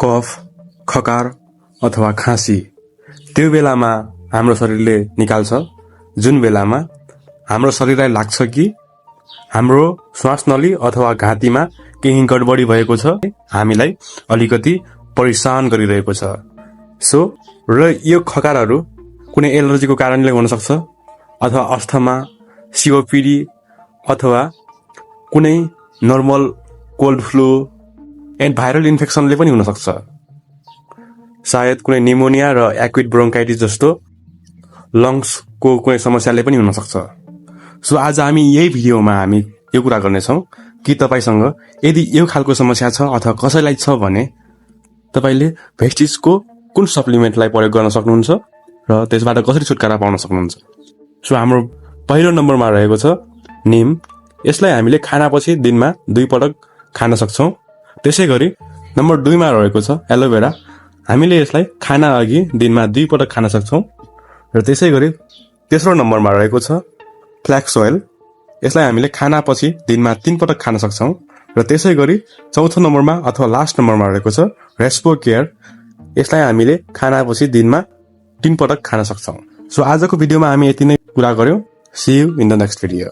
कफ, खकार अथवा खाँसी त्यो बेलामा हाम्रो शरीरले निकाल्छ, जुन बेलामा हाम्रो शरीरलाई लाग्छ कि हाम्रो श्वासनली अथवा घाँटीमा केही गडबडी भएको छ, हामीलाई अलिकति परेशान गरिरहेको छ। सो र यो खकारहरू कुनै एलर्जीको कारणले हुन सक्छ अथवा अस्थमा, सीओपीडी अथवा कुनै normal cold flu and viral इन्फेक्सनले पनि हुन सक्छ। सायद कुनै निमोनिया र एक्युट ब्रोन्काइटिस जस्तो लङ्सको कुनै समस्याले पनि हुन सक्छ। सो आज हामी यही भिडियोमा हामी यो कुरा गर्नेछौँ कि तपाईसँग यदि यो खालको समस्या छ अथवा कसैलाई छ भने तपाईले भेस्टिजको कुन सप्लिमेन्टलाई प्रयोग गर्न सक्नुहुन्छ र त्यसबाट कसरी छुटकारा पाउन सक्नुहुन्छ। सो हाम्रो पहिलो नम्बरमा रहेको छ निम। यसलाई हामीले खानापछि दिनमा 2 पटक खान सक्छौं। त्यसैगरी नम्बर 2 मा रहेको छ एलोभेरा। हामीले यसलाई खाना अघि दिनमा 2 पटक खान सक्छौं। र त्यसैगरी तेस्रो नम्बरमा रहेको छ फ्ल्याक्स ओइल। यसलाई हामीले खानापछि दिनमा 3 पटक खान सक्छौं। र त्यसैगरी चौथो नम्बरमा अथवा लास्ट नम्बरमा रहेको छ रेस्पो केयर। यसलाई हामीले खानापछि दिनमा 3 पटक खान सक्छौं। सो आजको भिडियोमा हामी यति नै कुरा गर्यौं। See you in the next video.